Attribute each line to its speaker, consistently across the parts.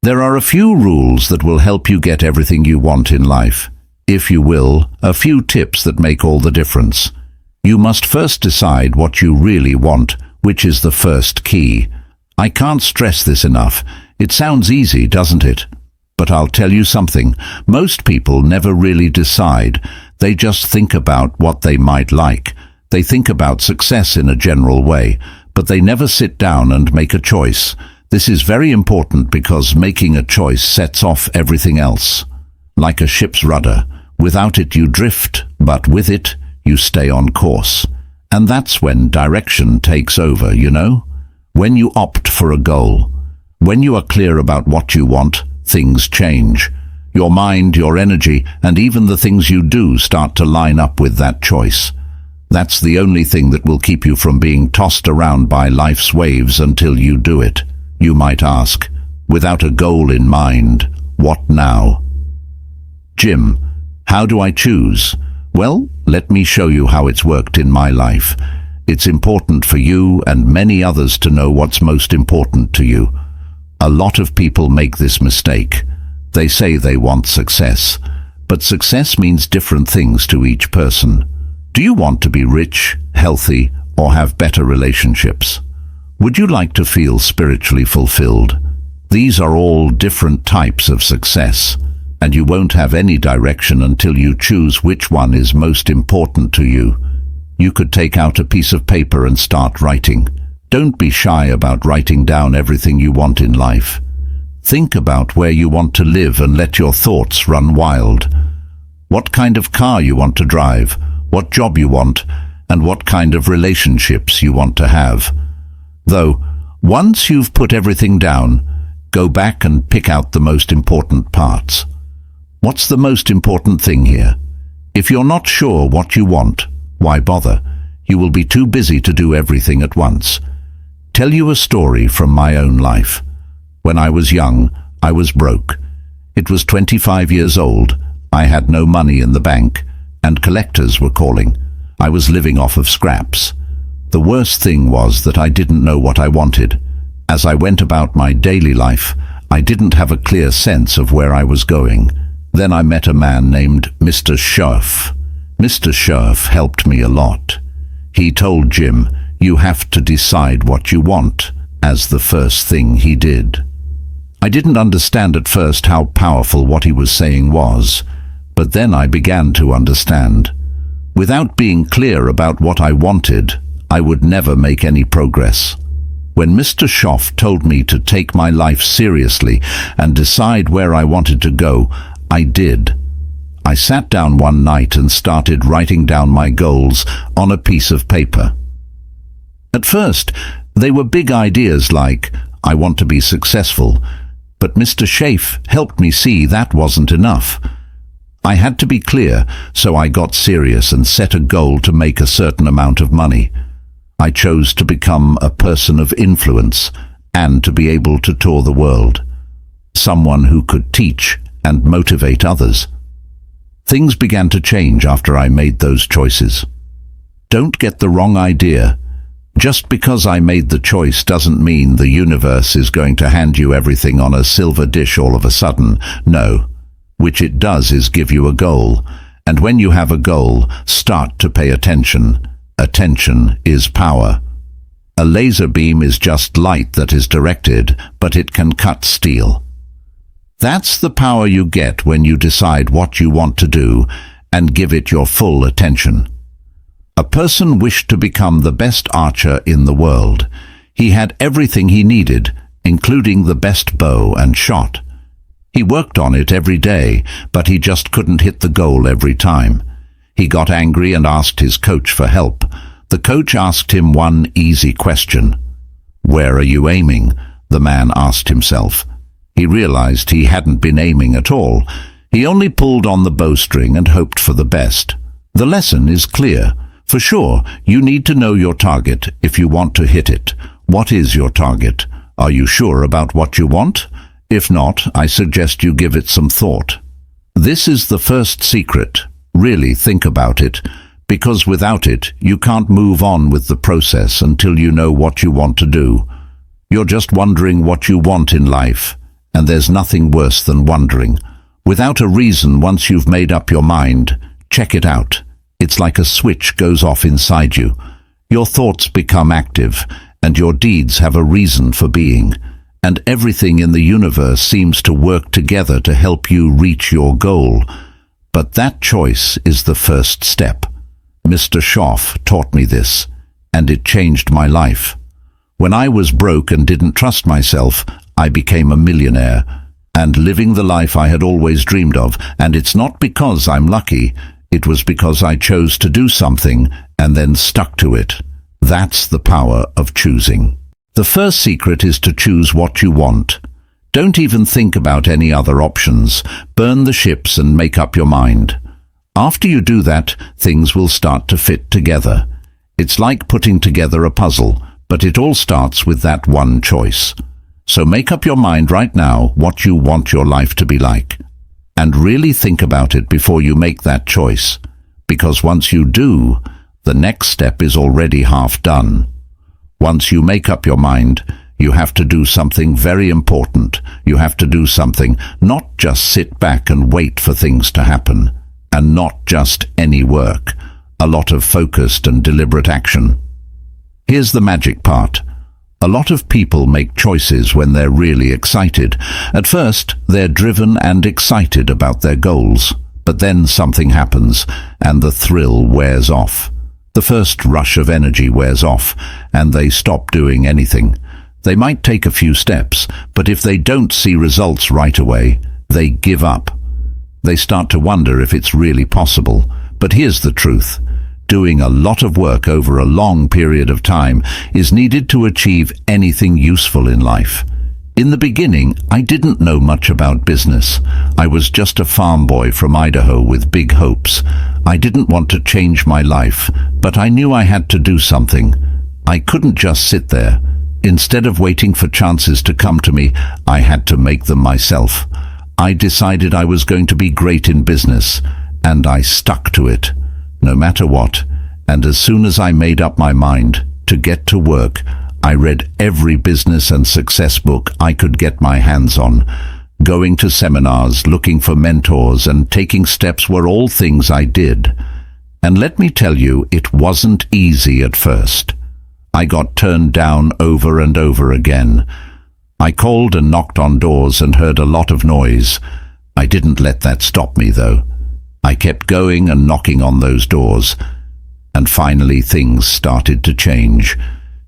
Speaker 1: There are a few rules that will help you get everything you want in life. If you will, a few tips that make all the difference. You must first decide what you really want, which is the first key. I can't stress this enough. It sounds easy, doesn't it? But I'll tell you something. Most people never really decide. They just think about what they might like. They think about success in a general way, but they never sit down and make a choice. This is very important because making a choice sets off everything else. Like a ship's rudder, without it you drift, but with it you stay on course. And that's when direction takes over, you know? When you opt for a goal. When you are clear about what you want, things change. Your mind, your energy, and even the things you do start to line up with that choice. That's the only thing that will keep you from being tossed around by life's waves until you do it. You might ask, without a goal in mind, what now? Jim, how do I choose? Well, let me show you how it's worked in my life. It's important for you and many others to know what's most important to you. A lot of people make this mistake. They say they want success, but success means different things to each person. Do you want to be rich, healthy, or have better relationships? Would you like to feel spiritually fulfilled? These are all different types of success, and you won't have any direction until you choose which one is most important to you. You could take out a piece of paper and start writing. Don't be shy about writing down everything you want in life. Think about where you want to live and let your thoughts run wild. What kind of car you want to drive, what job you want, and what kind of relationships you want to have. Though, once you've put everything down, go back and pick out the most important parts. What's the most important thing here? If you're not sure what you want, why bother? You will be too busy to do everything at once. Tell you a story from my own life. When I was young, I was broke. It was 25 years old. I had no money in the bank, and collectors were calling. I was living off of scraps. The worst thing was that I didn't know what I wanted. As I went about my daily life, I didn't have a clear sense of where I was going. Then I met a man named Mr. Scherf. Mr. Scherf helped me a lot. He told Jim, "You have to decide what you want," as the first thing he did. I didn't understand at first how powerful what he was saying was, but then I began to understand. Without being clear about what I wanted, I would never make any progress. When Mr. Scherf told me to take my life seriously and decide where I wanted to go, I did. I sat down one night and started writing down my goals on a piece of paper. At first, they were big ideas like, I want to be successful, but Mr. Scherf helped me see that wasn't enough. I had to be clear, so I got serious and set a goal to make a certain amount of money. I chose to become a person of influence and to be able to tour the world. Someone who could teach and motivate others. Things began to change after I made those choices. Don't get the wrong idea. Just because I made the choice doesn't mean the universe is going to hand you everything on a silver dish all of a sudden. No. Which it does is give you a goal. And when you have a goal, start to pay attention. Attention is power. A laser beam is just light that is directed, but it can cut steel. That's the power you get when you decide what you want to do and give it your full attention. A person wished to become the best archer in the world. He had everything he needed, including the best bow and shot. He worked on it every day, but he just couldn't hit the goal every time. He got angry and asked his coach for help. The coach asked him one easy question. "Where are you aiming?" the man asked himself. He realized he hadn't been aiming at all. He only pulled on the bowstring and hoped for the best. The lesson is clear. For sure, you need to know your target if you want to hit it. What is your target? Are you sure about what you want? If not, I suggest you give it some thought. This is the first secret. Really think about it, because without it, you can't move on with the process until you know what you want to do. You're just wondering what you want in life, And there's nothing worse than wondering. Without a reason, once you've made up your mind, check it out. It's like a switch goes off inside you. Your thoughts become active, and your deeds have a reason for being. And everything in the universe seems to work together to help you reach your goal. But that choice is the first step. Mr. Schoff taught me this, and it changed my life. When I was broke and didn't trust myself, I became a millionaire, and living the life I had always dreamed of. And it's not because I'm lucky, it was because I chose to do something and then stuck to it. That's the power of choosing. The first secret is to choose what you want. Don't even think about any other options. Burn the ships and make up your mind. After you do that, things will start to fit together. It's like putting together a puzzle, but it all starts with that one choice. So make up your mind right now what you want your life to be like. And really think about it before you make that choice. Because once you do, the next step is already half done. Once you make up your mind, you have to do something very important. You have to do something, not just sit back and wait for things to happen. And not just any work. A lot of focused and deliberate action. Here's the magic part. A lot of people make choices when they're really excited. At first, they're driven and excited about their goals. But then something happens, and the thrill wears off. The first rush of energy wears off, and they stop doing anything. They might take a few steps, but if they don't see results right away, they give up. They start to wonder if it's really possible. But here's the truth. Doing a lot of work over a long period of time is needed to achieve anything useful in life. In the beginning, I didn't know much about business. I was just a farm boy from Idaho with big hopes. I didn't want to change my life, but I knew I had to do something. I couldn't just sit there. Instead of waiting for chances to come to me, I had to make them myself. I decided I was going to be great in business, and I stuck to it, no matter what. And as soon as I made up my mind to get to work, I read every business and success book I could get my hands on. Going to seminars, looking for mentors, and taking steps were all things I did. And let me tell you, it wasn't easy at first. I got turned down over and over again. I called and knocked on doors and heard a lot of noise. I didn't let that stop me, though. I kept going and knocking on those doors. And finally things started to change.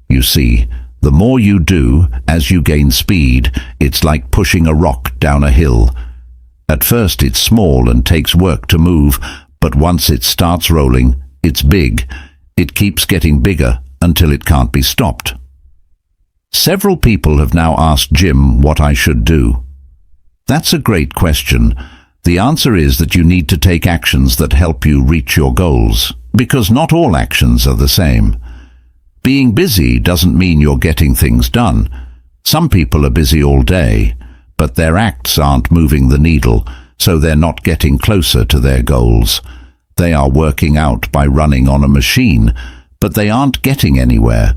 Speaker 1: You see, the more you do, as you gain speed, it's like pushing a rock down a hill. At first it's small and takes work to move, but once it starts rolling, it's big. It keeps getting bigger until it can't be stopped. Several people have now asked Jim what I should do. That's a great question. The answer is that you need to take actions that help you reach your goals, because not all actions are the same. Being busy doesn't mean you're getting things done. Some people are busy all day, but their acts aren't moving the needle, so they're not getting closer to their goals. They are working out by running on a machine, but they aren't getting anywhere.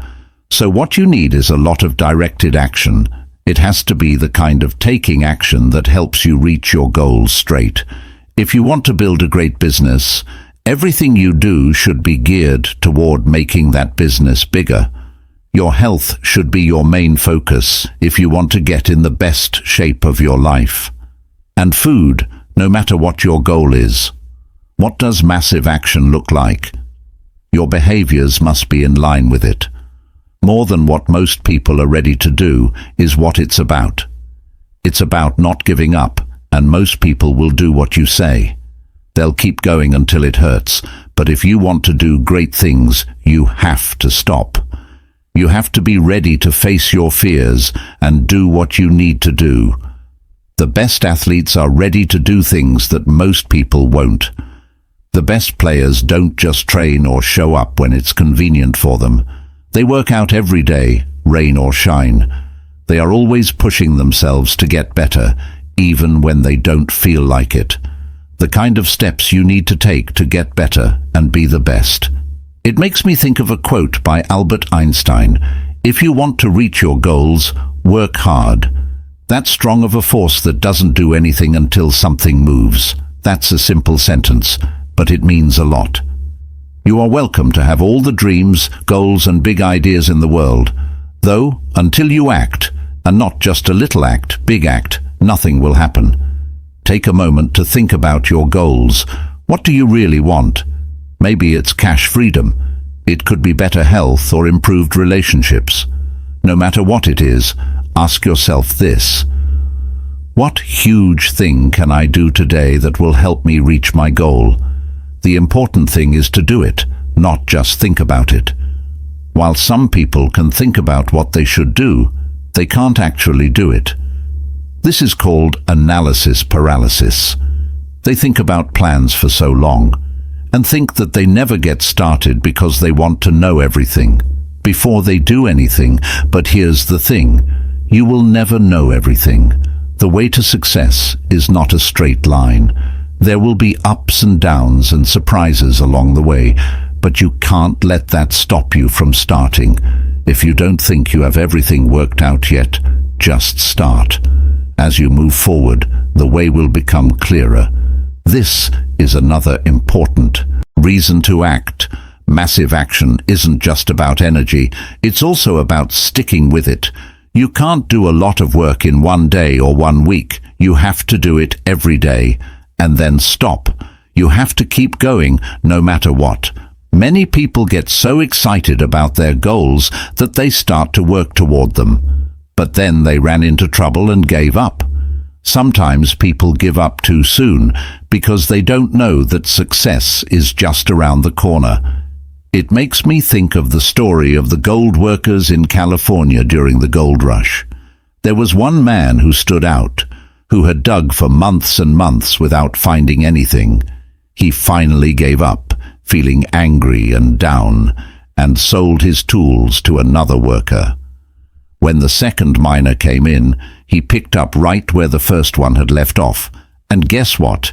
Speaker 1: So what you need is a lot of directed action. It has to be the kind of taking action that helps you reach your goals straight. If you want to build a great business, everything you do should be geared toward making that business bigger. Your health should be your main focus if you want to get in the best shape of your life. And food, no matter what your goal is. What does massive action look like? Your behaviors must be in line with it. More than what most people are ready to do is what it's about. It's about not giving up, and most people will do what you say. They'll keep going until it hurts, but if you want to do great things, you have to stop. You have to be ready to face your fears and do what you need to do. The best athletes are ready to do things that most people won't. The best players don't just train or show up when it's convenient for them. They work out every day, rain or shine. They are always pushing themselves to get better, even when they don't feel like it. The kind of steps you need to take to get better and be the best. It makes me think of a quote by Albert Einstein. If you want to reach your goals, work hard. That strong of a force that doesn't do anything until something moves. That's a simple sentence, but it means a lot. You are welcome to have all the dreams, goals and big ideas in the world. Though, until you act, and not just a little act, big act, nothing will happen. Take a moment to think about your goals. What do you really want? Maybe it's cash freedom. It could be better health or improved relationships. No matter what it is, ask yourself this: what huge thing can I do today that will help me reach my goal? The important thing is to do it, not just think about it. While some people can think about what they should do, they can't actually do it. This is called analysis paralysis. They think about plans for so long, and think that they never get started because they want to know everything before they do anything. But here's the thing: you will never know everything. The way to success is not a straight line. There will be ups and downs and surprises along the way, but you can't let that stop you from starting. If you don't think you have everything worked out yet, just start. As you move forward, the way will become clearer. This is another important reason to act. Massive action isn't just about energy, it's also about sticking with it. You can't do a lot of work in one day or 1 week. You have to do it every day, and then stop. You have to keep going no matter what. Many people get so excited about their goals that they start to work toward them, but then they ran into trouble and gave up. Sometimes people give up too soon because they don't know that success is just around the corner. It makes me think of the story of the gold workers in California during the gold rush. There was one man who stood out, who had dug for months and months without finding anything. He finally gave up, feeling angry and down, and sold his tools to another worker. When the second miner came in, he picked up right where the first one had left off, and guess what?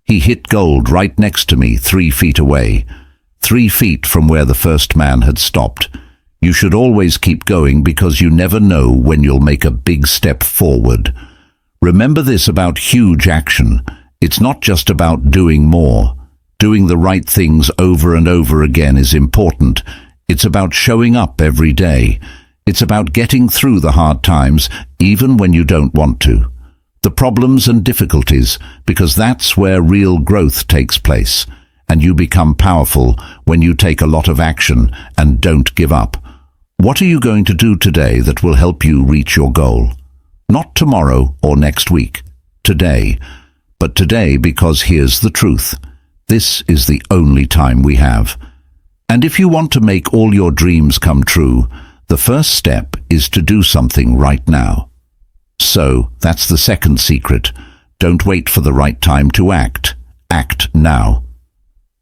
Speaker 1: He hit gold right next to me, 3 feet away. 3 feet from where the first man had stopped. You should always keep going because you never know when you'll make a big step forward. Remember this about huge action. It's not just about doing more. Doing the right things over and over again is important. It's about showing up every day. It's about getting through the hard times, even when you don't want to. The problems and difficulties, because that's where real growth takes place. And you become powerful when you take a lot of action and don't give up. What are you going to do today that will help you reach your goal? Not tomorrow or next week. Today. But today, because here's the truth. This is the only time we have. And if you want to make all your dreams come true, the first step is to do something right now. So, that's the second secret. Don't wait for the right time to act. Act now.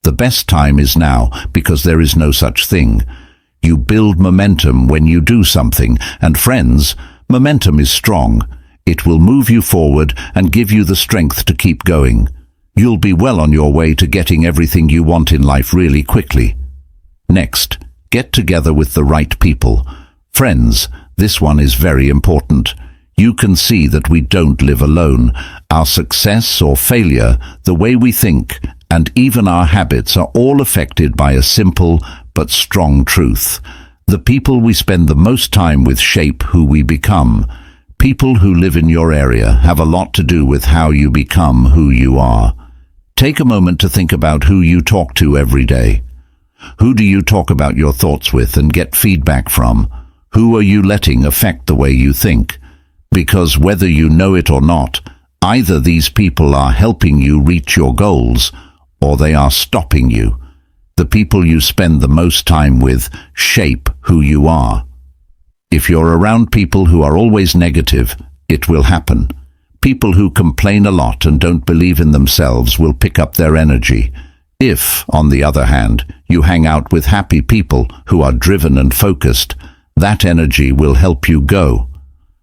Speaker 1: The best time is now, because there is no such thing. You build momentum when you do something, and friends, momentum is strong. It will move you forward and give you the strength to keep going. You'll be well on your way to getting everything you want in life really quickly. Next, get together with the right people. Friends, this one is very important. You can see that we don't live alone. Our success or failure, the way we think, and even our habits are all affected by a simple but strong truth. The people we spend the most time with shape who we become. People who live in your area have a lot to do with how you become who you are. Take a moment to think about who you talk to every day. Who do you talk about your thoughts with and get feedback from? Who are you letting affect the way you think? Because whether you know it or not, either these people are helping you reach your goals, or they are stopping you. The people you spend the most time with shape who you are. If you're around people who are always negative, it will happen. People who complain a lot and don't believe in themselves will pick up their energy. If, on the other hand, you hang out with happy people who are driven and focused, that energy will help you go.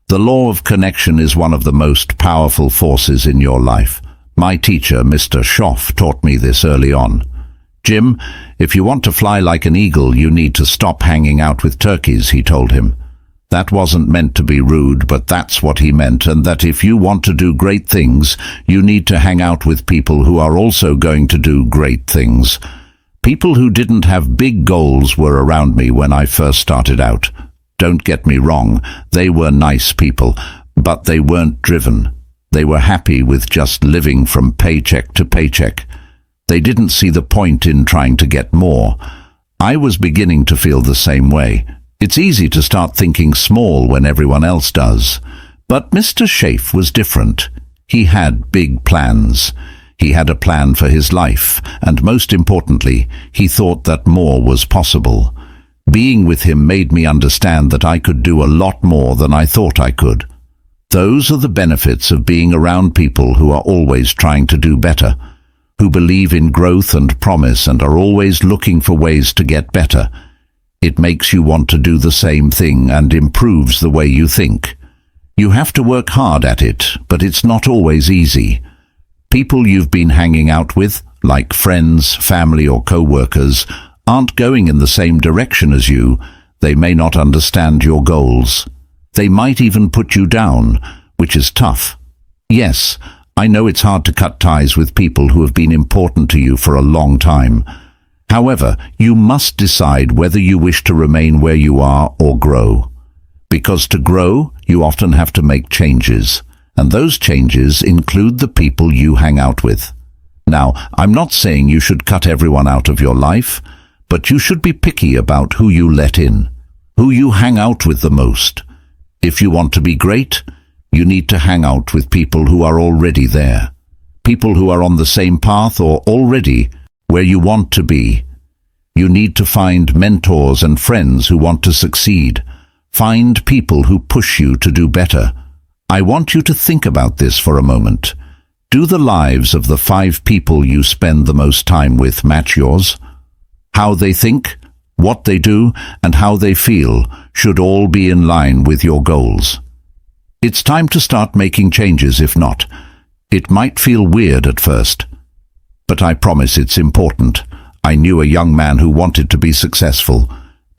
Speaker 1: The law of connection is one of the most powerful forces in your life. My teacher, Mr. Schoff, taught me this early on. Jim, if you want to fly like an eagle, you need to stop hanging out with turkeys, he told him. That wasn't meant to be rude, but that's what he meant, and that if you want to do great things, you need to hang out with people who are also going to do great things. People who didn't have big goals were around me when I first started out. Don't get me wrong, they were nice people, but they weren't driven. They were happy with just living from paycheck to paycheck. They didn't see the point in trying to get more. I was beginning to feel the same way. It's easy to start thinking small when everyone else does. But Mr. Schaaf was different. He had big plans. He had a plan for his life, and most importantly, he thought that more was possible. Being with him made me understand that I could do a lot more than I thought I could. Those are the benefits of being around people who are always trying to do better, who believe in growth and promise and are always looking for ways to get better. It makes you want to do the same thing and improves the way you think. You have to work hard at it, but it's not always easy. People you've been hanging out with, like friends, family or co-workers, aren't going in the same direction as you. They may not understand your goals. They might even put you down, which is tough. Yes, I know it's hard to cut ties with people who have been important to you for a long time. However, you must decide whether you wish to remain where you are or grow. Because to grow, you often have to make changes, and those changes include the people you hang out with. Now, I'm not saying you should cut everyone out of your life, but you should be picky about who you let in, who you hang out with the most. If you want to be great, you need to hang out with people who are already there, people who are on the same path or already where you want to be. You need to find mentors and friends who want to succeed. Find people who push you to do better. I want you to think about this for a moment. Do the lives of the 5 people you spend the most time with match yours? How they think, what they do, and how they feel should all be in line with your goals. It's time to start making changes. If not, it might feel weird at first, but I promise it's important. I knew a young man who wanted to be successful,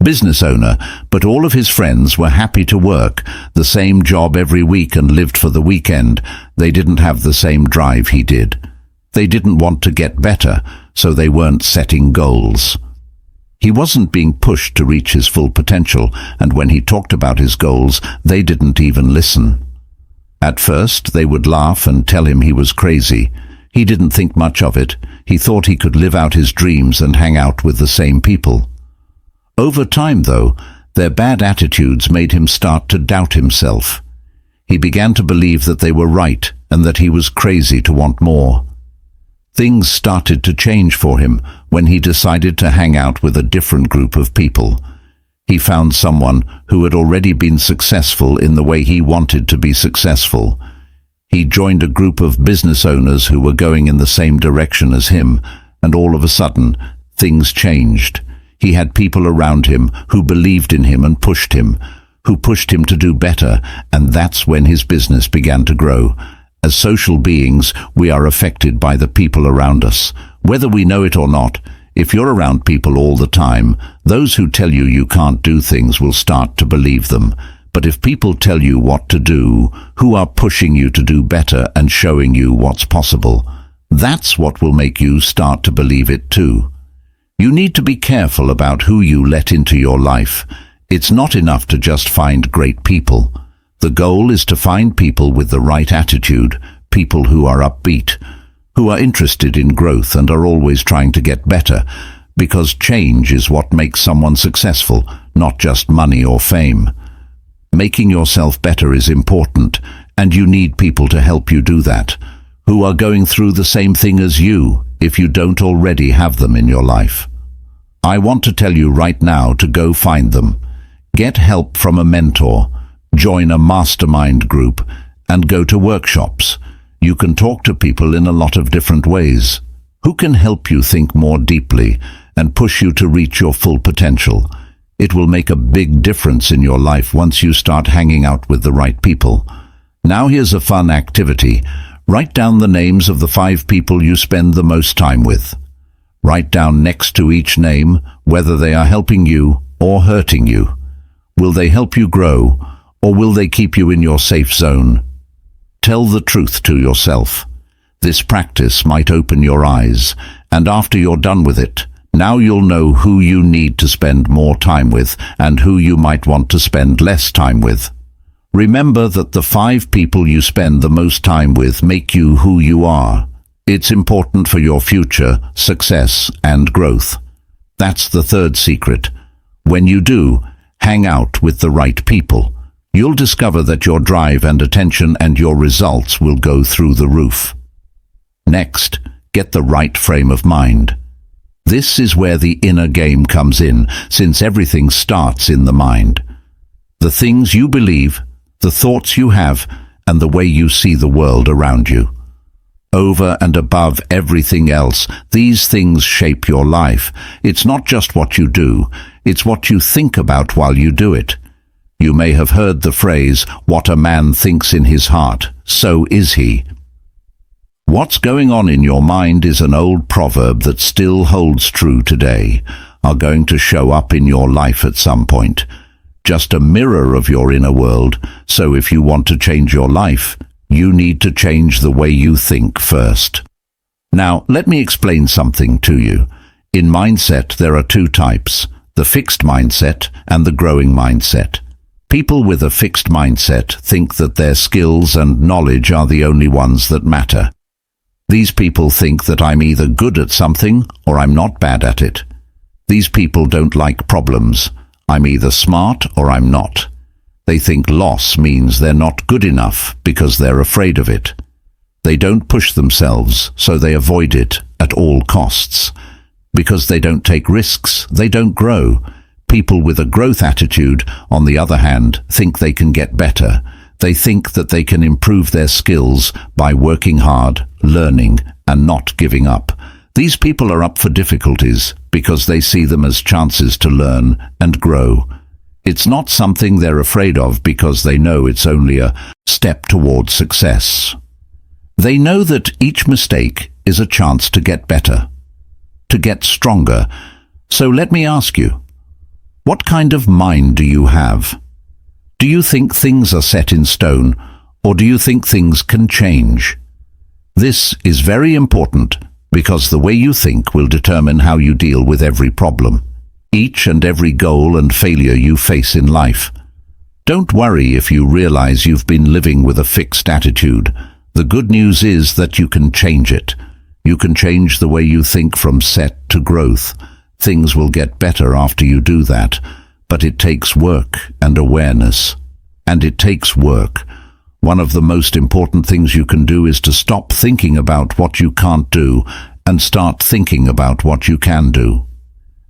Speaker 1: business owner, but all of his friends were happy to work the same job every week and lived for the weekend. They didn't have the same drive he did. They didn't want to get better, so they weren't setting goals. He wasn't being pushed to reach his full potential, and when he talked about his goals, they didn't even listen. At first, they would laugh and tell him he was crazy. He didn't think much of it. He thought he could live out his dreams and hang out with the same people. Over time, though, their bad attitudes made him start to doubt himself. He began to believe that they were right and that he was crazy to want more. Things started to change for him when he decided to hang out with a different group of people. He found someone who had already been successful in the way he wanted to be successful. He joined a group of business owners who were going in the same direction as him, and all of a sudden, things changed. He had people around him who believed in him and pushed him to do better, and that's when his business began to grow. As social beings, we are affected by the people around us. Whether we know it or not, if you're around people all the time, those who tell you you can't do things will start to believe them. But if people tell you what to do, who are pushing you to do better and showing you what's possible, that's what will make you start to believe it too. You need to be careful about who you let into your life. It's not enough to just find great people. The goal is to find people with the right attitude, people who are upbeat, who are interested in growth and are always trying to get better, because change is what makes someone successful, not just money or fame. Making yourself better is important, and you need people to help you do that, who are going through the same thing as you, if you don't already have them in your life. I want to tell you right now to go find them. Get help from a mentor, join a mastermind group, and go to workshops. You can talk to people in a lot of different ways, who can help you think more deeply and push you to reach your full potential. It will make a big difference in your life once you start hanging out with the right people. Now here's a fun activity. Write down the names of the 5 people you spend the most time with. Write down next to each name whether they are helping you or hurting you. Will they help you grow, or will they keep you in your safe zone? Tell the truth to yourself. This practice might open your eyes, and after you're done with it, now you'll know who you need to spend more time with and who you might want to spend less time with. Remember that the 5 people you spend the most time with make you who you are. It's important for your future, success, and growth. That's the 3rd secret. When you do, hang out with the right people. You'll discover that your drive and attention and your results will go through the roof. Next, get the right frame of mind. This is where the inner game comes in, since everything starts in the mind. The things you believe, the thoughts you have, and the way you see the world around you. Over and above everything else, these things shape your life. It's not just what you do, it's what you think about while you do it. You may have heard the phrase, "What a man thinks in his heart, so is he." What's going on in your mind is an old proverb that still holds true today, are going to show up in your life at some point. Just a mirror of your inner world, so if you want to change your life, you need to change the way you think first. Now, let me explain something to you. In mindset, there are 2 types, the fixed mindset and the growing mindset. People with a fixed mindset think that their skills and knowledge are the only ones that matter. These people think that I'm either good at something or I'm not bad at it. These people don't like problems. I'm either smart or I'm not. They think loss means they're not good enough because they're afraid of it. They don't push themselves, so they avoid it at all costs. Because they don't take risks, they don't grow. People with a growth attitude, on the other hand, think they can get better. They think that they can improve their skills by working hard, learning, and not giving up. These people are up for difficulties because they see them as chances to learn and grow. It's not something they're afraid of because they know it's only a step towards success. They know that each mistake is a chance to get better, to get stronger. So let me ask you, what kind of mind do you have? Do you think things are set in stone, or do you think things can change? This is very important because the way you think will determine how you deal with every problem, each and every goal and failure you face in life. Don't worry if you realize you've been living with a fixed attitude. The good news is that you can change it. You can change the way you think from set to growth. Things will get better after you do that, but it takes work and awareness. And it takes work. One of the most important things you can do is to stop thinking about what you can't do and start thinking about what you can do.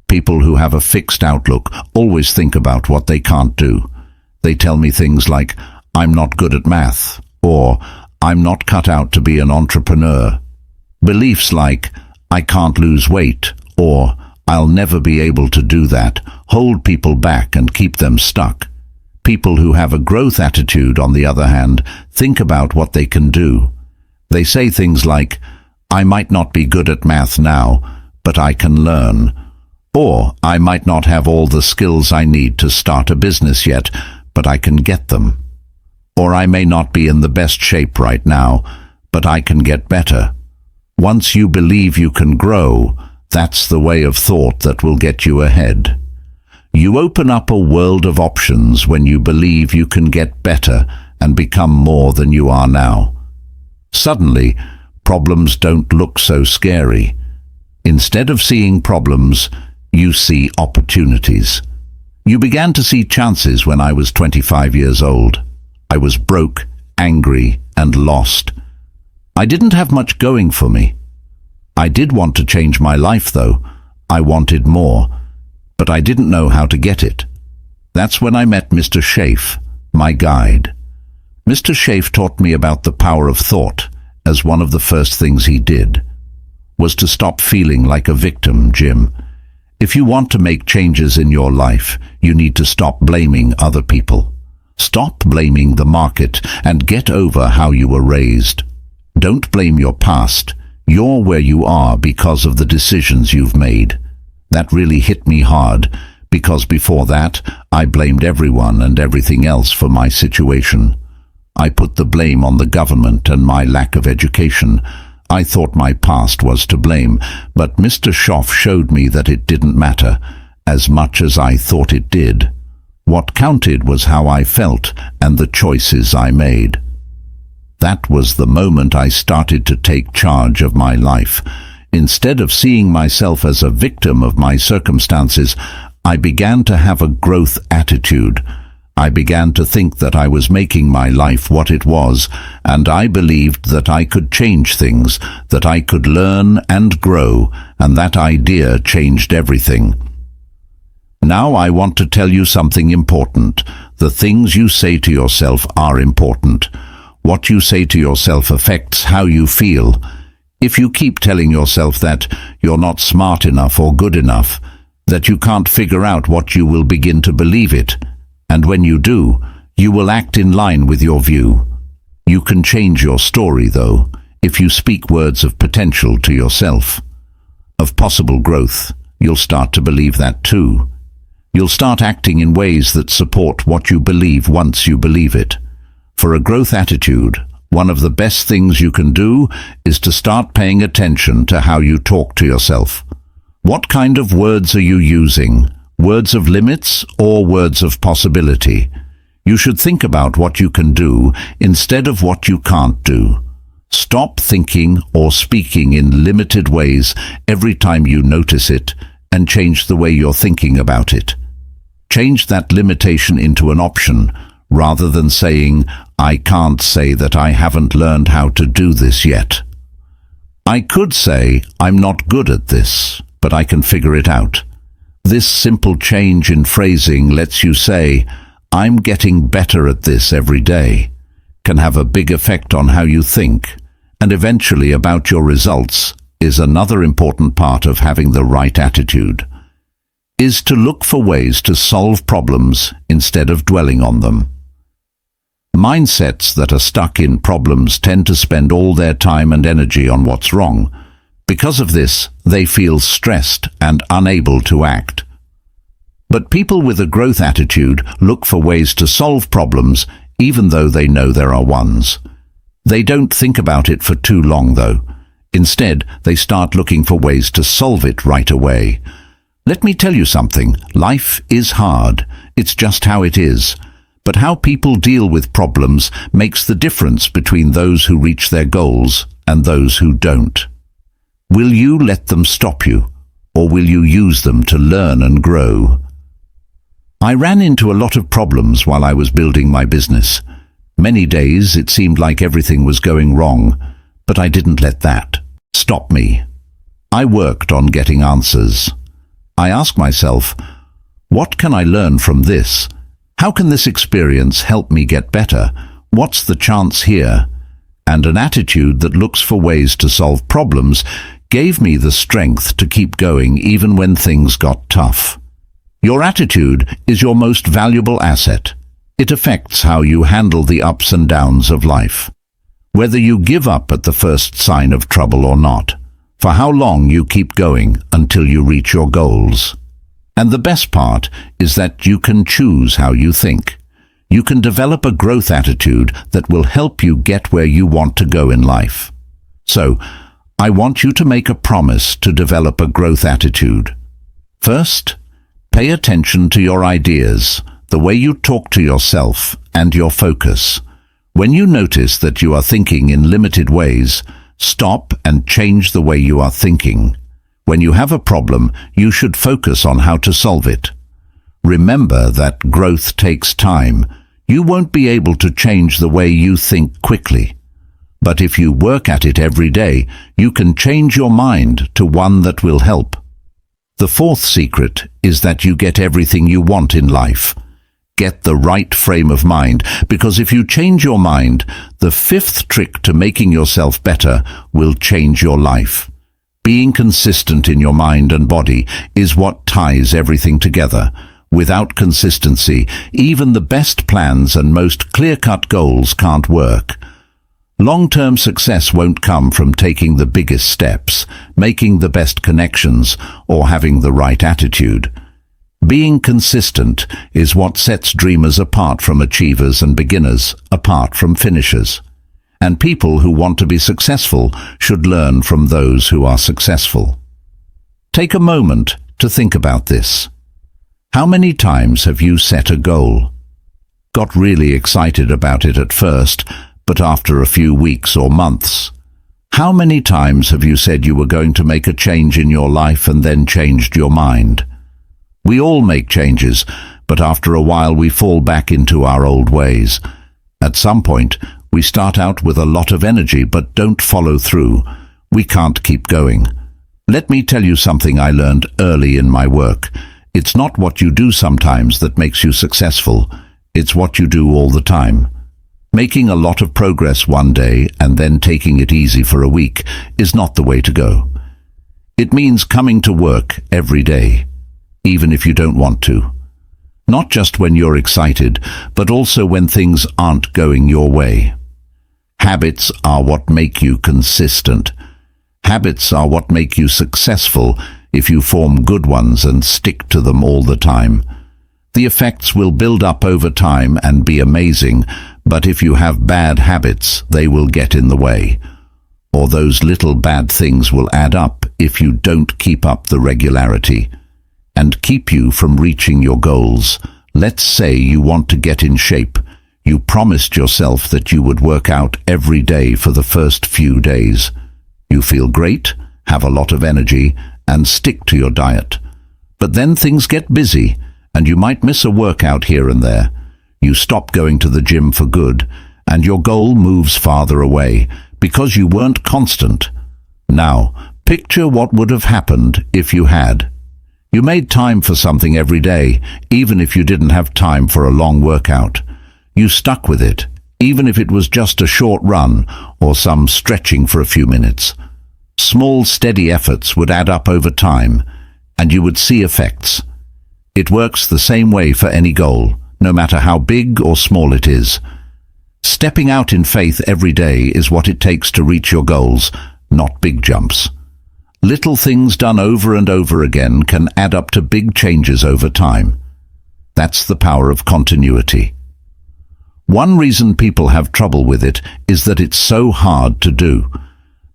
Speaker 1: People who have a fixed outlook always think about what they can't do. They tell me things like, "I'm not good at math," or "I'm not cut out to be an entrepreneur." Beliefs like, "I can't lose weight," or "I'll never be able to do that," hold people back and keep them stuck. People who have a growth attitude, on the other hand, think about what they can do. They say things like, "I might not be good at math now, but I can learn." Or, "I might not have all the skills I need to start a business yet, but I can get them." Or, "I may not be in the best shape right now, but I can get better." Once you believe you can grow, that's the way of thought that will get you ahead. You open up a world of options when you believe you can get better and become more than you are now. Suddenly, problems don't look so scary. Instead of seeing problems, you see opportunities. You began to see chances when I was 25 years old. I was broke, angry, and lost. I didn't have much going for me. I did want to change my life, though. I wanted more, but I didn't know how to get it. That's when I met Mr. Schaaf, my guide. Mr. Schaaf taught me about the power of thought, as one of the first things he did was to stop feeling like a victim, Jim. If you want to make changes in your life, you need to stop blaming other people. Stop blaming the market and get over how you were raised. Don't blame your past. You're where you are because of the decisions you've made. That really hit me hard because before that, I blamed everyone and everything else for my situation. I put the blame on the government and my lack of education. I thought my past was to blame, but Mr. Schoff showed me that it didn't matter as much as I thought it did. What counted was how I felt and the choices I made. That was the moment I started to take charge of my life. Instead of seeing myself as a victim of my circumstances, I began to have a growth attitude. I began to think that I was making my life what it was, and I believed that I could change things, that I could learn and grow, and that idea changed everything. Now I want to tell you something important. The things you say to yourself are important. What you say to yourself affects how you feel. If you keep telling yourself that you're not smart enough or good enough, that you can't figure out what, you will begin to believe it. And when you do, you will act in line with your view. You can change your story, though, if you speak words of potential to yourself. Of possible growth, you'll start to believe that too. You'll start acting in ways that support what you believe once you believe it. For a growth attitude, one of the best things you can do is to start paying attention to how you talk to yourself. What kind of words are you using? Words of limits or words of possibility? You should think about what you can do instead of what you can't do. Stop thinking or speaking in limited ways every time you notice it, and change the way you're thinking about it. Change that limitation into an option, rather than saying, "I can't say that I haven't learned how to do this yet." I could say, "I'm not good at this, but I can figure it out." This simple change in phrasing lets you say, "I'm getting better at this every day," can have a big effect on how you think, and eventually about your results. Is another important part of having the right attitude, is to look for ways to solve problems instead of dwelling on them. Mindsets that are stuck in problems tend to spend all their time and energy on what's wrong. Because of this, they feel stressed and unable to act. But people with a growth attitude look for ways to solve problems, even though they know there are ones. They don't think about it for too long, though. Instead, they start looking for ways to solve it right away. Let me tell you something. Life is hard. It's just how it is. But how people deal with problems makes the difference between those who reach their goals and those who don't. Will you let them stop you, or will you use them to learn and grow? I ran into a lot of problems while I was building my business. Many days it seemed like everything was going wrong, but I didn't let that stop me. I worked on getting answers. I asked myself, what can I learn from this? How can this experience help me get better? What's the chance here? And an attitude that looks for ways to solve problems gave me the strength to keep going even when things got tough. Your attitude is your most valuable asset. It affects how you handle the ups and downs of life. Whether you give up at the first sign of trouble or not, for how long you keep going until you reach your goals. And the best part is that you can choose how you think. You can develop a growth attitude that will help you get where you want to go in life. So, I want you to make a promise to develop a growth attitude. First, pay attention to your ideas, the way you talk to yourself, and your focus. When you notice that you are thinking in limited ways, stop and change the way you are thinking. When you have a problem, you should focus on how to solve it. Remember that growth takes time. You won't be able to change the way you think quickly. But if you work at it every day, you can change your mind to one that will help. The fourth secret is that you get everything you want in life. Get the right frame of mind, because if you change your mind, the fifth trick to making yourself better will change your life. Being consistent in your mind and body is what ties everything together. Without consistency, even the best plans and most clear-cut goals can't work. Long-term success won't come from taking the biggest steps, making the best connections, or having the right attitude. Being consistent is what sets dreamers apart from achievers and beginners apart from finishers. And people who want to be successful should learn from those who are successful. Take a moment to think about this. How many times have you set a goal? Got really excited about it at first, but after a few weeks or months? How many times have you said you were going to make a change in your life and then changed your mind? We all make changes, but after a while we fall back into our old ways. At some point, we start out with a lot of energy but don't follow through. We can't keep going. Let me tell you something I learned early in my work. It's not what you do sometimes that makes you successful. It's what you do all the time. Making a lot of progress one day and then taking it easy for a week is not the way to go. It means coming to work every day, even if you don't want to. Not just when you're excited, but also when things aren't going your way. Habits are what make you consistent. Habits are what make you successful if you form good ones and stick to them all the time. The effects will build up over time and be amazing, but if you have bad habits, they will get in the way. Or those little bad things will add up if you don't keep up the regularity and keep you from reaching your goals. Let's say you want to get in shape. You promised yourself that you would work out every day for the first few days. You feel great, have a lot of energy, and stick to your diet. But then things get busy, and you might miss a workout here and there. You stop going to the gym for good, and your goal moves farther away because you weren't constant. Now, picture what would have happened if you had. You made time for something every day, even if you didn't have time for a long workout. You stuck with it, even if it was just a short run or some stretching for a few minutes. Small, steady efforts would add up over time, and you would see effects. It works the same way for any goal, no matter how big or small it is. Stepping out in faith every day is what it takes to reach your goals, not big jumps. Little things done over and over again can add up to big changes over time. That's the power of continuity. One reason people have trouble with it is that it's so hard to do,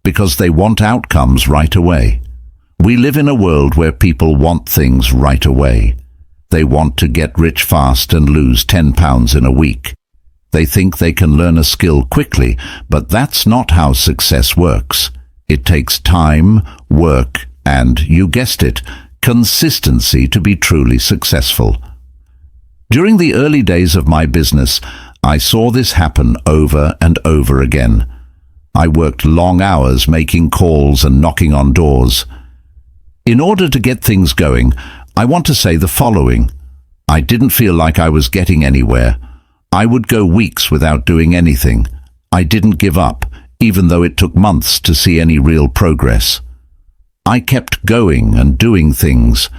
Speaker 1: because they want outcomes right away. We live in a world where people want things right away. They want to get rich fast and lose 10 pounds in a week. They think they can learn a skill quickly, but that's not how success works. It takes time, work, and, you guessed it, consistency to be truly successful. During the early days of my business, I saw this happen over and over again. I worked long hours making calls and knocking on doors. In order to get things going, I want to say the following. I didn't feel like I was getting anywhere. I would go weeks without doing anything. I didn't give up, even though it took months to see any real progress. I kept going and doing things,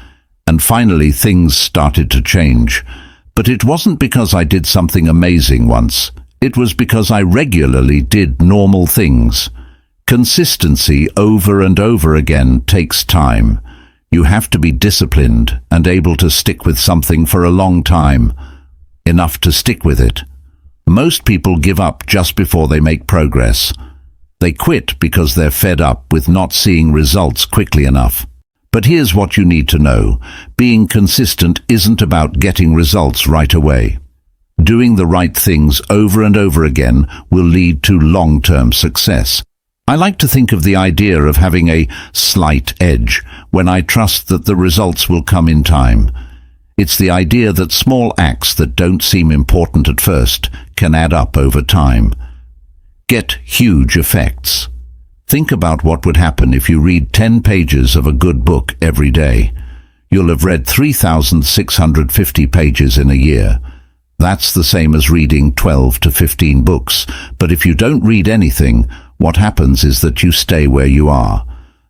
Speaker 1: and finally things started to change. But it wasn't because I did something amazing once. It was because I regularly did normal things. Consistency over and over again takes time. You have to be disciplined and able to stick with something for a long time, enough to stick with it. Most people give up just before they make progress. They quit because they're fed up with not seeing results quickly enough. But here's what you need to know. Being consistent isn't about getting results right away. Doing the right things over and over again will lead to long-term success. I like to think of the idea of having a slight edge when I trust that the results will come in time. It's the idea that small acts that don't seem important at first can add up over time. Get huge effects. Think about what would happen if you read 10 pages of a good book every day. You'll have read 3,650 pages in a year. That's the same as reading 12 to 15 books. But if you don't read anything, what happens is that you stay where you are.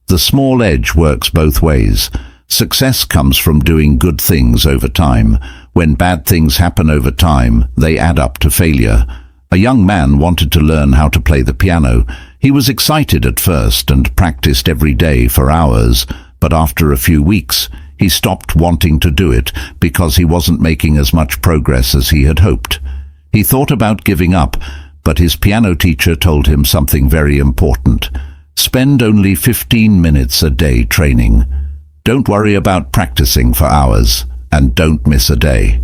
Speaker 1: The small edge works both ways. Success comes from doing good things over time. When bad things happen over time, they add up to failure. A young man wanted to learn how to play the piano. He was excited at first and practiced every day for hours, but after a few weeks, He stopped wanting to do it because he wasn't making as much progress as he had hoped. He thought about giving up, but his piano teacher told him something very important. Spend only 15 minutes a day training. Don't worry about practicing for hours, and don't miss a day.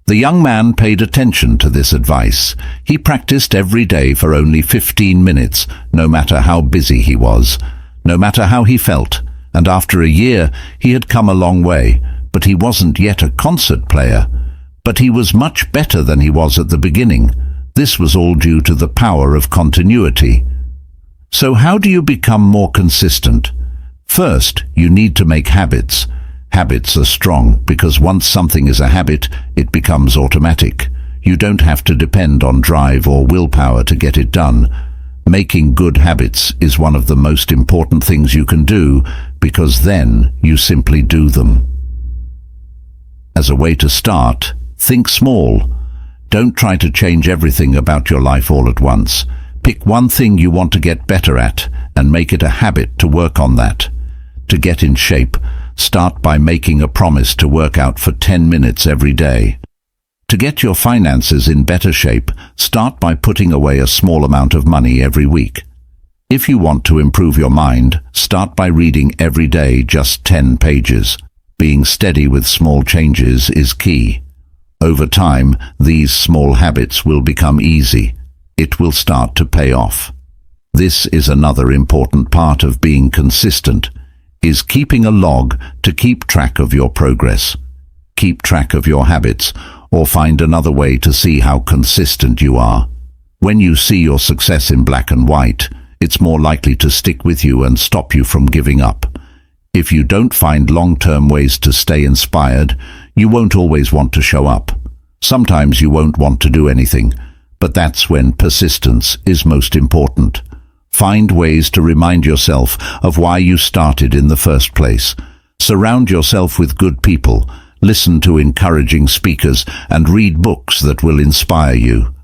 Speaker 1: The young man paid attention to this advice. He practiced every day for only 15 minutes, no matter how busy he was, no matter how he felt, and after a year he had come a long way, but he wasn't yet a concert player. But he was much better than he was at the beginning. This was all due to the power of continuity. So how do you become more consistent? First, you need to make habits. Habits are strong because once something is a habit, it becomes automatic. You don't have to depend on drive or willpower to get it done. Making good habits is one of the most important things you can do because then you simply do them. As a way to start, think small. Don't try to change everything about your life all at once. Pick one thing you want to get better at and make it a habit to work on that. To get in shape, start by making a promise to work out for 10 minutes every day. To get your finances in better shape, start by putting away a small amount of money every week. If you want to improve your mind, start by reading every day just 10 pages. Being steady with small changes is key. Over time, these small habits will become easy. It will start to pay off. This is another important part of being consistent, is keeping a log to keep track of your progress. Keep track of your habits, or find another way to see how consistent you are. When you see your success in black and white, it's more likely to stick with you and stop you from giving up. If you don't find long-term ways to stay inspired, you won't always want to show up. Sometimes you won't want to do anything, but that's when persistence is most important. Find ways to remind yourself of why you started in the first place. Surround yourself with good people, listen to encouraging speakers, and read books that will inspire you.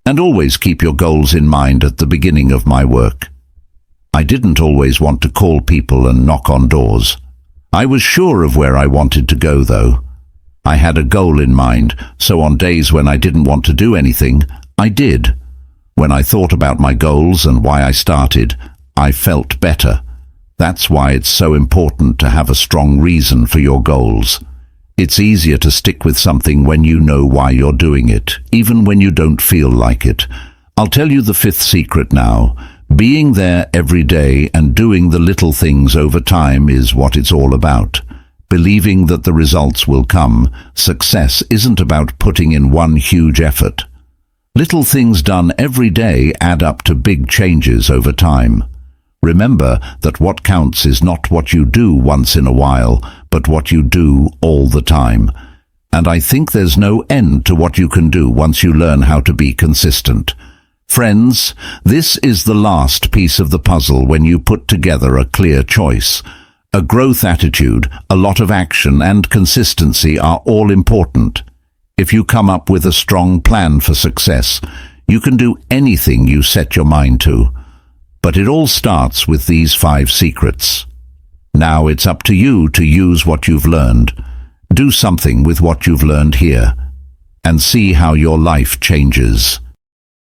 Speaker 1: And always keep your goals in mind at the beginning of my work. I didn't always want to call people and knock on doors. I was sure of where I wanted to go, though. I had a goal in mind, so on days when I didn't want to do anything, I did. When I thought about my goals and why I started, I felt better. That's why it's so important to have a strong reason for your goals. It's easier to stick with something when you know why you're doing it, even when you don't feel like it. I'll tell you the fifth secret now. Being there every day and doing the little things over time is what it's all about. Believing that the results will come. Success isn't about putting in one huge effort. Little things done every day add up to big changes over time. Remember that what counts is not what you do once in a while, but what you do all the time. And I think there's no end to what you can do once you learn how to be consistent. Friends, this is the last piece of the puzzle when you put together a clear choice. A growth attitude, a lot of action, and consistency are all important. If you come up with a strong plan for success, you can do anything you set your mind to. But it all starts with these 5 secrets. Now it's up to you to use what you've learned. Do something with what you've learned here, and see how your life changes.